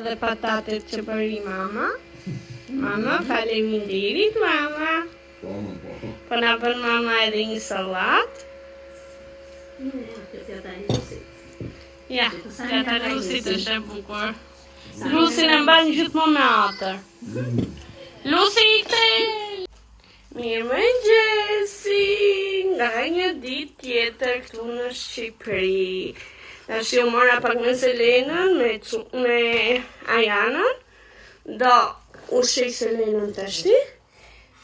Dhe patatet që bëri mama. Mama, faleminderit mama. Po na bën mama edhe një sallat. Ja, skata Lusit është e bukur. Lusi në mban gjithmonë me atër. Lusi kthej! Mirëmëngjesi! Nga një ditë tjetër këtu në Shqipëri. Tash u mora pak me Selenën, me Ajanën. Do ushqej Selenën tashti.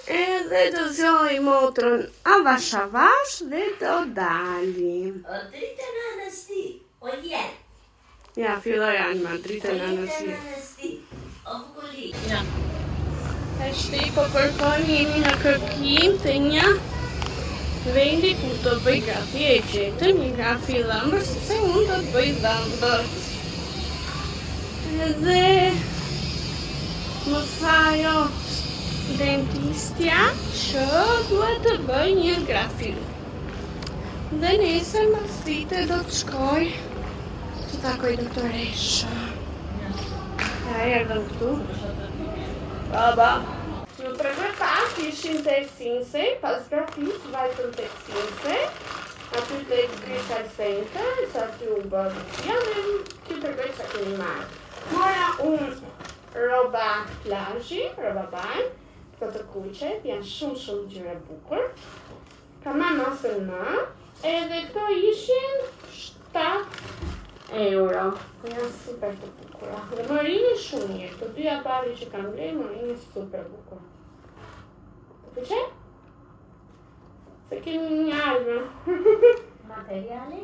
Edhe do zjoj motrën avash dhe do dalim. O dritë në anësti, o jenë. Ja, filloj Alma, dritë në anësti. O bukulli. Tashti po kërkojmë, jemi në kërkim të një vendi ku të bëj grafi e gjetëm, një grafi dhëmbër, sepse unë do të bëj dhëmbër. Edhe më tha jo dentistja që duhet të bëj një grafi. Dhe nesër mas dite do të shkoj të takoj doktoreshë. Ja, erdhëm këtu. Baba. Në tregoj pak ishin të Sinse, pas grafis vajtën të Sinse, aty të Grisa Sente, sa ty u bërë. Ja dhe të tregoj që keni marrë. Mora unë roba plazhi, roba bajnë, këto kuqet, janë shumë gjëra bukur. Ka marrë masën më, edhe këto ishin 7 euro. Janë super të bukura. Dhe më rini shumë mirë, të dyja bari që kam blej, më rini super bukur. Të që? Se kemi një album. Materiali?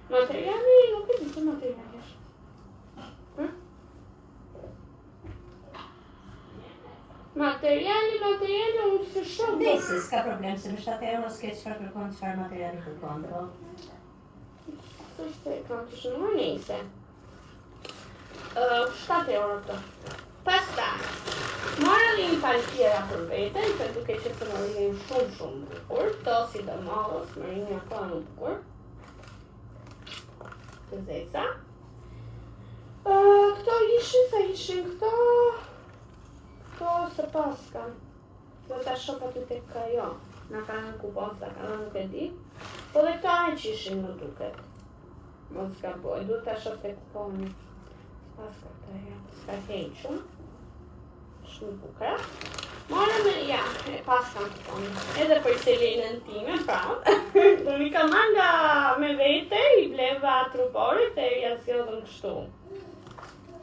Materiali, nuk e di që materiali është. Materiali, unë se shumë. Desi, s'ka problem, se me 7 euro s'ke qëfar kërkon qëfar materiali kërkon, do? Se kam të shumë më njëse. 7 euro këto. Pasta, mora dhe një paltjera për vetën, se duke që se më rinë shumë bukur. Këto si do malës, më rinë ako në bukur. Të zeza. Këto ishin këto së paska. Do të shok aty tek kajo. Na ka në kupon, sa ka në nuk e di. Po dhe këto që ishin më duket. Mos ka boj, du të shok tek kuponi. Paska të ja, s'ka heqëm. Shumë bukra. Mora me, ja, e paska në kuponi. Edhe për Selenën time, pra. Do mi ka manga me vete, i bleva truporit e ja zjodhën kështu.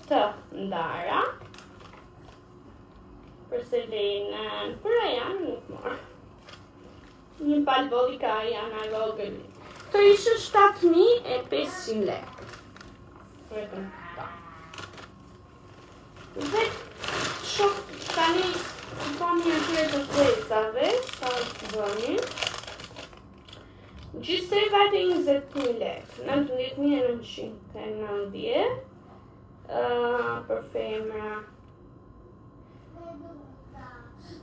Të ndara. Për Selenën, për Ajanë nuk morë. Një palbolli ka Ajana vogël. Këto ishë 7.500 lek. Vetëm këta. Dhe shok tani kuponi atyre të vezave, sa të bëni. Gjithse vajte 20.000 lek, 19.990 për femra.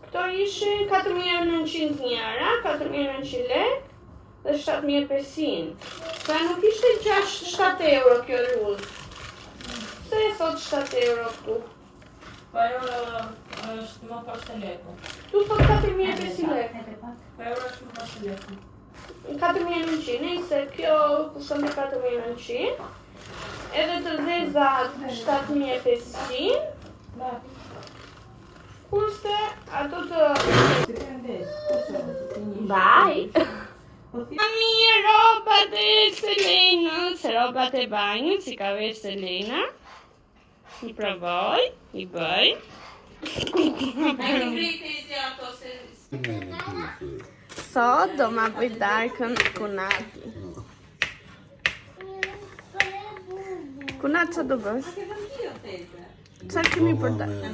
Këto ishin 4.900 njëra, 4.900 lek dhe 7.500. Sa nuk ishte 7 euro kjo rruz. Se e thot 7 euro këtu? Po euro është më pas të leku. Tu thot 4.500 lek. Po euro është më pas të leku. 4.900, se kjo kushton të 4.900. Edhe të zezat 7.500. Kurse ato të... Baj! Mami, robat e Selenës, robat e banjët, si ka vesh Selena. I provoj, i bëj. Sot do ma bëj darkën kunati. Kunat që do bësh? Qa kemi për darkën?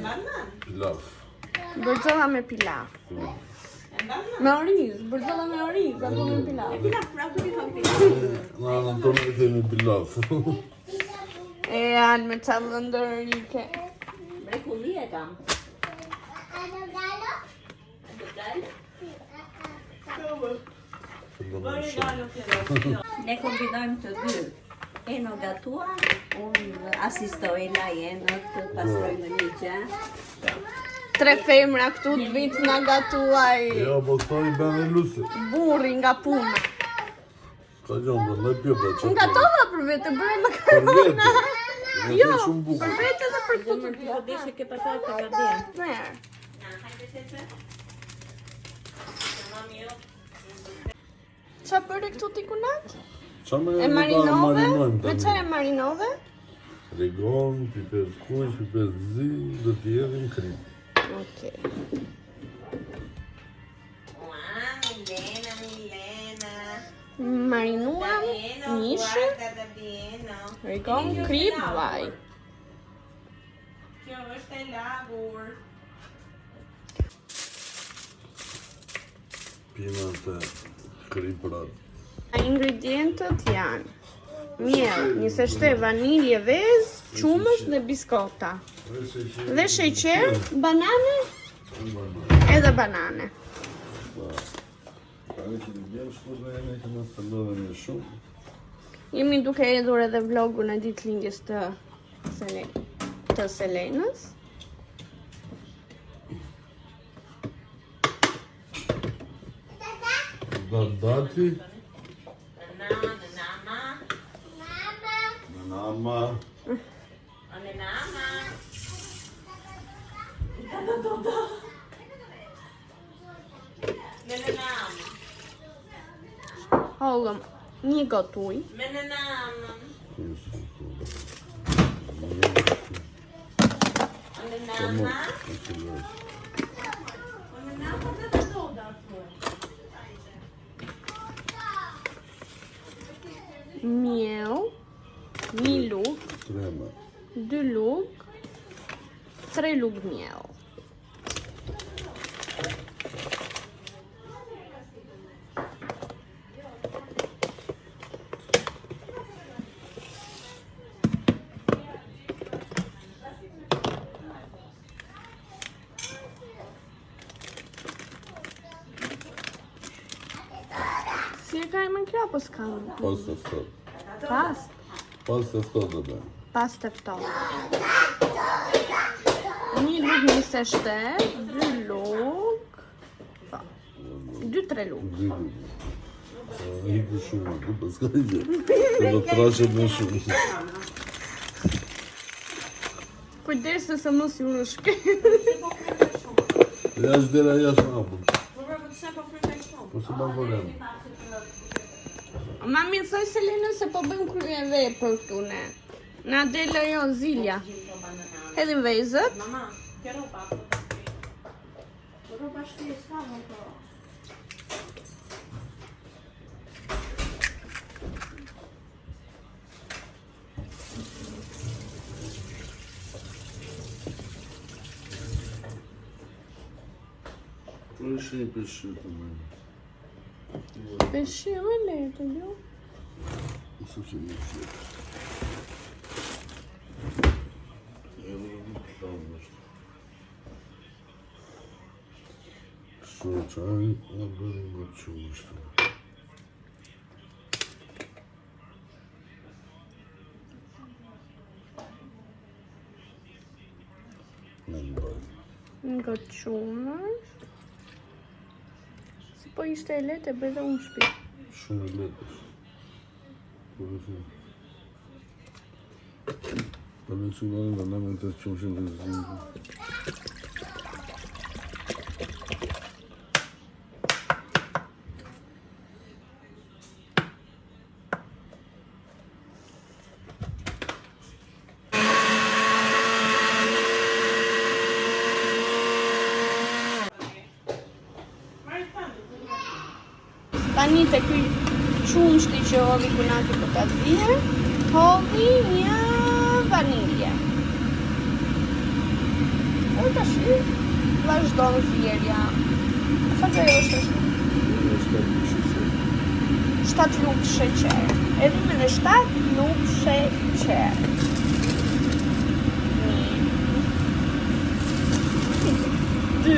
Pilaf. Bërzolla me pilaf. Me oriz, bërzolla me oriz, apo me pilaf? Na në tonë e kemi pilaf. E janë me qallë ndërrike. Mrekulli e kam. Ne kombinojmë të dy. Eno gatua, unë asistoj lajenët, pastrojnë një gjë. 3 femra këtu të vit nga gatuaj Jo, po këto i bën e lusë. burri nga puna. Ka gjonë, për në pjota që Nga tova për vete, bëre më Për karona. vete. Jo, Shumë bukur. për vete dhe për këtu të Po deshe ke patate ka djem. Merë. Qa bëre këtu t'i kunat? Qa me E marinove? marinojmë Me qa e marinove? Rigon, pipet kuq, pipet zi, dhe t'i jedhim krim. Okej. Marinuam, nishë, rigon, krip, vaj. Kjo është e lagur. Pina të kriprat. Ingredientët janë miell, 23 vanilje, vezë, qumësh dhe biskota. Dhe sheqer, banane, edhe banane. Tani që të gjemë shkuza e ne që në të lodhe një shumë. Jemi duke edhur edhe vlogun e ditëlindjes të Selenës. Dati. Nama. Hollëm një gotë ujë, miell, një lugë, Krema. 2 lugë, 3 lugë miell. Si e ka e më kjo, apo s'ka më? Pas të stot. Pas? Pas të stot dhe bëjmë. Pas të ftohtë. 1 lugë 27, 2 lugë, 2-3 lugë. Hiku shumë, ku pas ka i gjë. Të do trashet më shumë. Kujdes se mos ju në shke. Ja është dera jashtë në apur. Po se ma volem. Mami thoj Selenën se po bëjmë krye vepër këtu ne. Na del ajo zilja. Hedhim vezët. Mama, kjo roba. Roba shtje s'ka më po. Po është një peshë të me. Peshi e letë, jo? Nësë që një fjetë. E më në të tamë është. Kështu e qaj, në bërë nga që është. Në në bërë. Nga qumësh. Si po ishte e letë e bëj dhe unë shpi. Shumë e letës. Po është. Po në që nga në në të qumëshin të zinë. Tani të ky qumshti që hodhi kunati për ta dhije, hodhi një vanilje. E tash vazhdon thjerrja. Sa do është? 7 lugë sheqer. Edhe me në 7 lugë sheqer. 1 2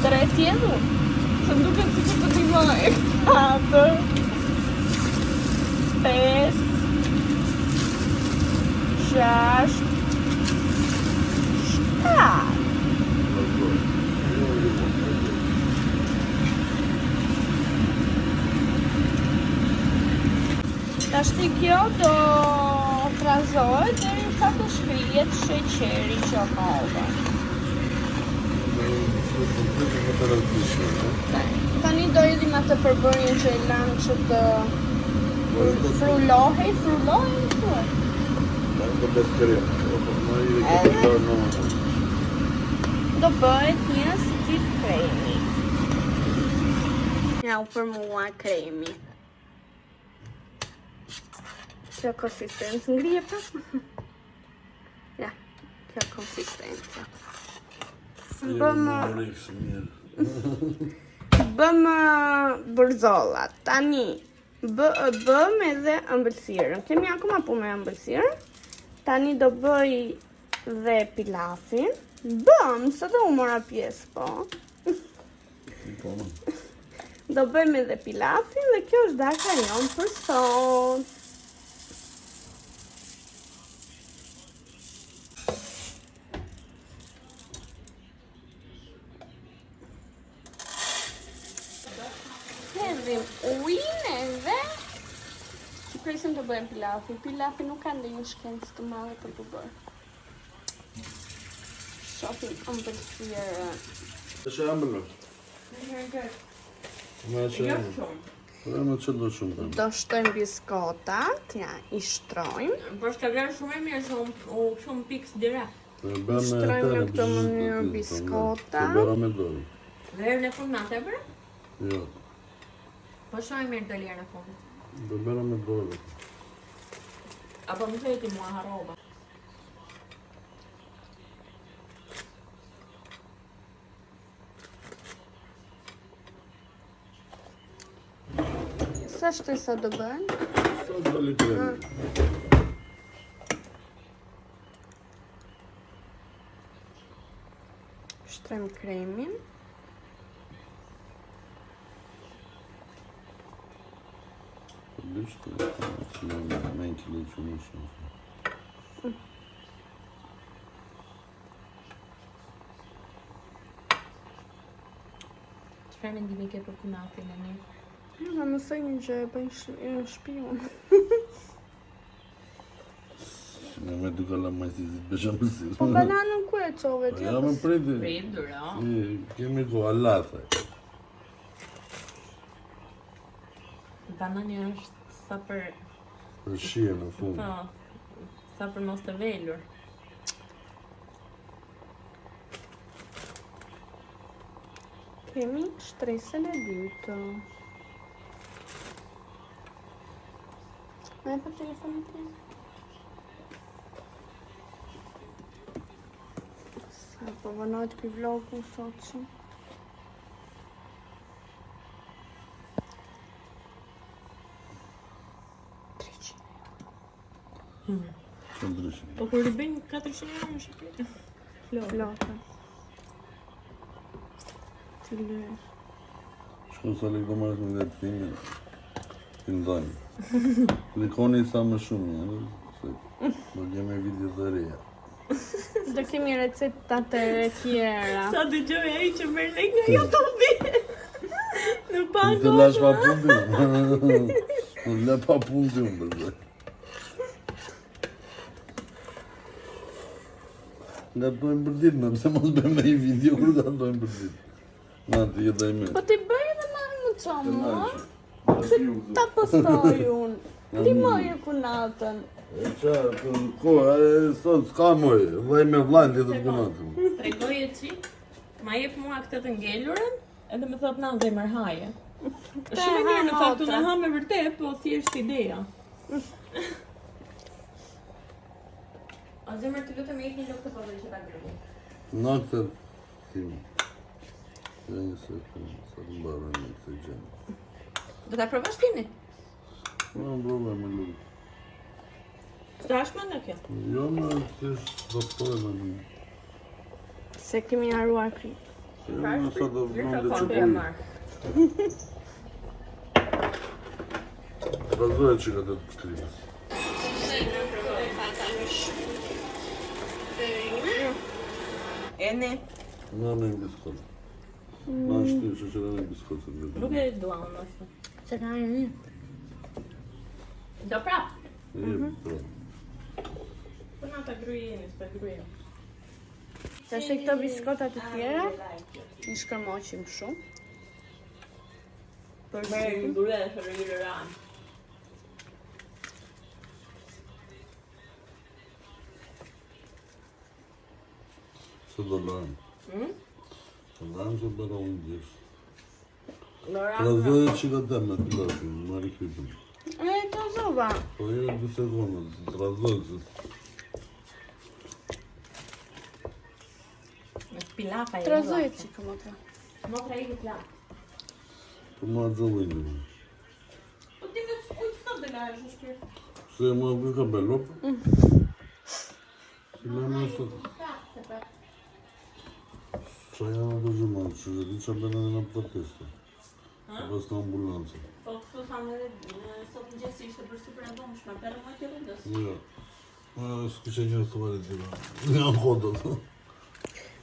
3 tjedu. Să-mi duc în țică să-i mai 4 5 6, 7. Tashti kjo do frazohet deri sa të shkrihet sheqeri që hava. Tani do idhim atë përbërjen që e lanë që të frullohej thuhet. Do bëhet një skip kremi. Ja u formua kremi. Kjo konsistencë ngrije pak. Ja, kjo konsistencë. Bëm bërzollat. Tani bëm edhe ëmbëlsirën. Kemi akoma punë me ëmbëlsirën. Tani do bëj dhe pilafin. Bëm, së do u mora pjesë, po. Do bëjmë edhe pilafin dhe kjo është daka jonë për sot. Hedhim ujin edhe presim të bëjmë pilafin. Pilafi nuk ka ndonjë shkencë të madhe për të bërë. Shohim ëmbëlsirën. Është ëmbëlsirë. Më çdo shumë. Do shtojmë biskotat, ja, i shtrojmë. Por s'ka vlerë shumë e mirë se shumë piks direkt. Shtrojmë në këtë mënyrë biskota. Bëra me dorë. Verën e fundit e bërë? Jo. Po shumë e mirë do lirë në fundit. Do bëra me dorë. Apo më thëti mua harroba. Sa shtesa do bëjmë? Sa do litrë. Shtrojmë kremin. Lishtë, që me një kilo që më shumë. Çfarë mendimi ke për kunafin e një? Në mësoj një gjë e bëjnë shpion. Në me duka la majtë të bësha mësirë. Po bananën ku e qove ti? Ja me priti. Pritur, o? Kemi ku alathe. Banani është sa për... Për shie në fund. Po, sa për mos të velur. Kemi shtresën e dytë. Me për telefonit të? Sa po vënojt këj vlogu sot që? Që ndryshë. Po kur i bëjnë 400 euro në Shqipëri? Flota. Të lërë. Shko sa lik do marrës me dhe të time, të ndojnë. Klikoni sa më shumë, se do kemi video të reja. Do kemi recetat e tjera. Sa të gjoj e që mërë lek nga YouTube-i. Në Në pago. të lash pa punë të Në le pa punë të unë, përse. Nga të dojmë për ditë, nëse mos bëjmë në i video, kur ka të dojmë për ditë. Nga të jetë e me. Po ti bëj edhe marrë më qomë, se ta postoj unë. Ti moj e kunatën. E qa, ko, sot s'ka moj, vaj me vlajnë të kunatën. Tregoj e qi, ma jep mua këtë të ngellurën, edhe me thot na zemër haje. Është shumë e mirë në fakt unë ha me vërtet, po thjesht ideja. A zemër të lutem e jep një lokë të podoj që ta gërmi. Në këtë tim. Ja një sekund, sa të mbarë një këtë gjenë. Do ta provosh tini? Në mbrove me lukë. S'ta ashma nga kjo? Jo me thjesht do pëtoj me një. Se kemi haruar kri. Se jo me sa do vëndë që Të e pojnë. marë. Razoj që ka të kripës. Se në provoj fata në shumë. Jeni? Na me biskot. Na shty shoqëra me biskot. Nuk e dua unë ashtu. Se ka një. Do prap. Po. Po na ta gryjeni, s'ta gryjem. Tash këto biskotat e tjera i shkërmoqim shumë. Për Merë një gryje e shërë ranë. Se do lajmë. Se lajmë se do unë gjithë. Lora. Razojë që ka tem me pilatin, marri krypën. E, të zova. Po e 2 sekonda, razojë se... Me pilapa e Të razoj që këmë të. Motra i pilap. Po ma gjovë Po ti me s'kujtë të nga e shkirë. Se ma vë ka belop. Si me me sot. Qa janë ato gjëmanë, që di që bëna në proteste. E pas në ambulancë. Po këtu thamë edhe sot në gjesi ishte për super e domshme, për më të rëndës. Ja. S'kishe një të varit tira. Nga më kodët.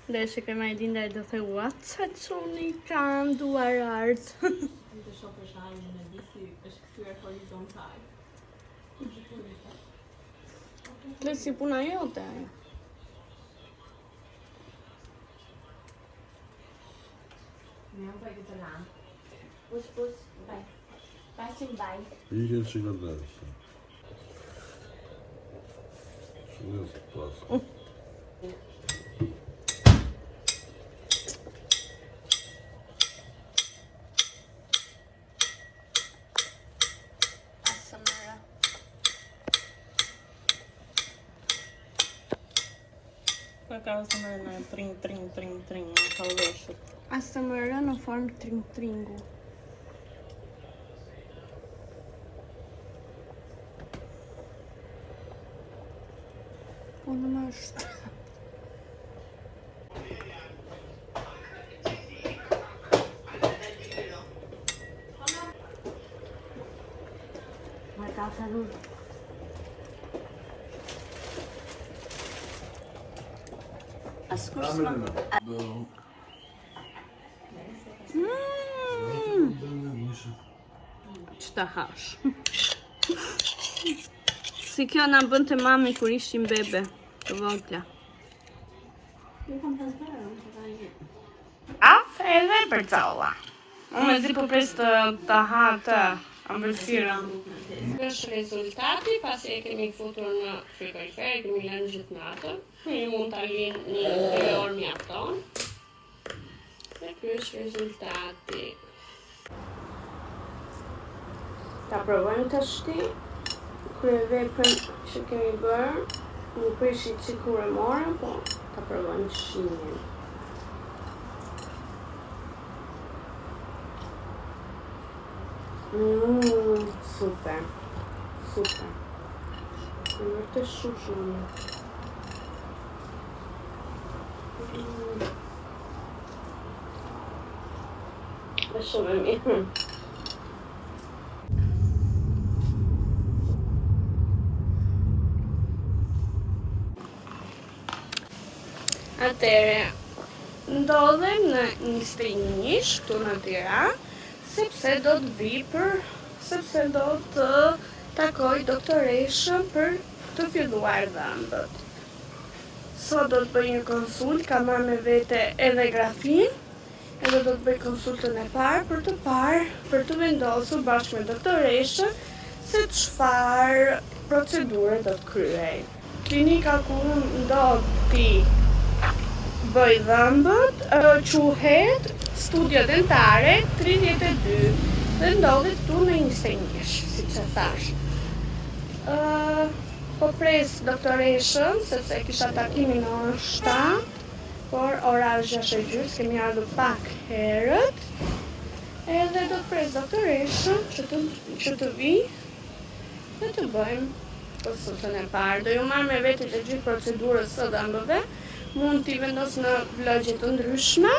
Dhe që kema e dinda e do the sa quni kanë duar artë. Të shofë është ajnë në disi është këtyre horizontal. Të si puna jote. Me jam për këtë lanë. Pus, baj. Pasim baj. Ike që ka dërës. Që në së pasë. Asëmëra. Ka asëmëra në tring, në kalveshët. Asëmëra në formë tring-tringu. Po në më është. Marka sa rrë. Askur s'ma. Që ta hash. Si kjo na bën të mami kur ishim bebe, të vogla. Af edhe për calla. Unë me zi po pres të ha të ambëlsira. Është rezultati, pasi e kemi futur në frigorifer, e kemi lënë gjithë natën. Ju mund ta linë një 2 orë mjafton. Dhe ky është rezultati. Ta provojmë të shti, kërë veprën që kemi bërë, nuk prishi që kur e morën, po ta provojmë shinin. Super, super. Në vërtet shumë shumë. Dhe shumë e mirë. Atere, ndodhem në 21 këtu në Tiranë, sepse do të vi sepse do të takoj doktoreshën për të filluar dhëmbët. Sot do të bëj një konsult, ka marrë me vete edhe grafin, edhe do të bëj konsultën e parë për të vendosur bashkë me doktoreshën se çfarë procedure do të kryej. Klinika ku do t'i bëj dhëmbët, quhet Studio Dentare 32 dhe ndodhet këtu në 21, si që thash. Po pres doktoreshën, sepse kisha takimin në orën 7, por ora është 6:30, kemi ardhur pak herët. Edhe do të pres doktoreshën që të vi dhe të bëjmë konsultën e parë. Do ju marr me vete të gjithë procedurës së dhëmbëve, mund t'i vendos në vlogje të ndryshme.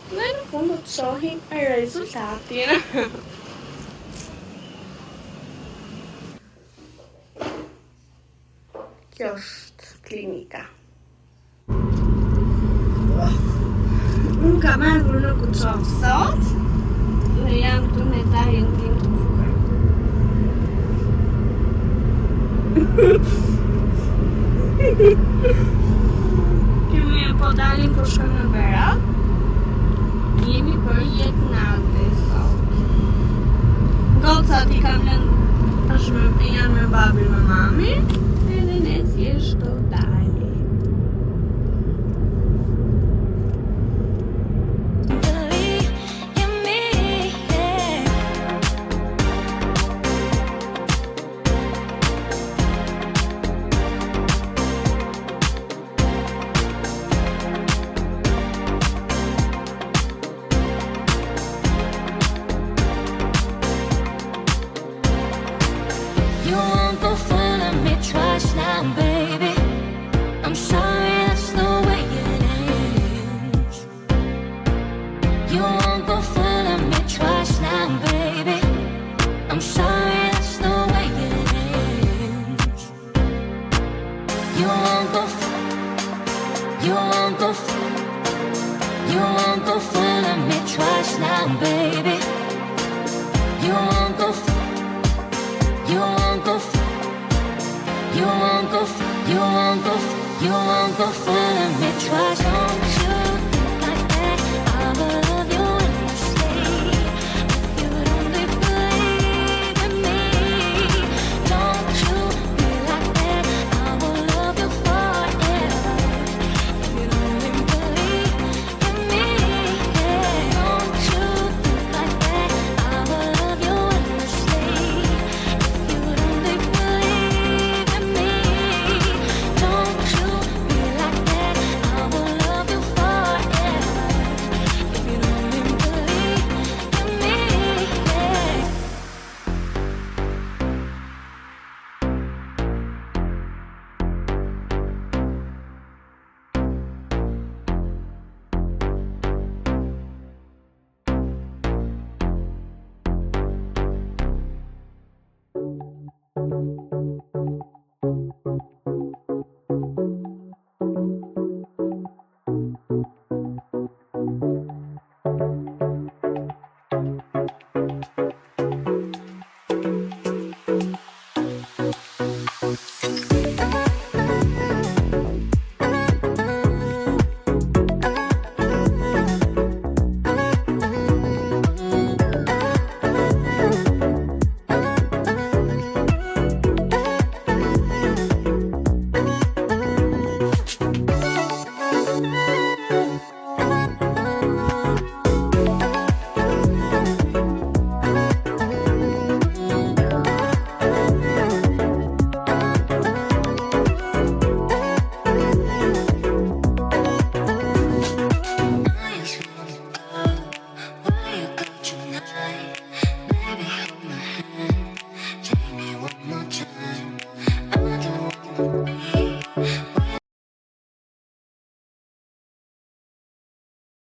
Dhe në fund do të shohim rezultatin. Kjo është klinika. Unë kam ardhur në Kuçov sot dhe jam këtu me tarin tim të bukur. Kemi po dalim për shkojmë në Berat. Jemi për jetë natë sot. Gocat I kam lënë janë me babin me mami edhe ne thjesht do dalim. You won't go fooling me twice now, baby. I'm sorry, that's the way it ends. You won't go fooling me twice now, baby. I'm sorry, that's the way it ends. You won't go fooling me twice now, baby. You won't go fooling me twice.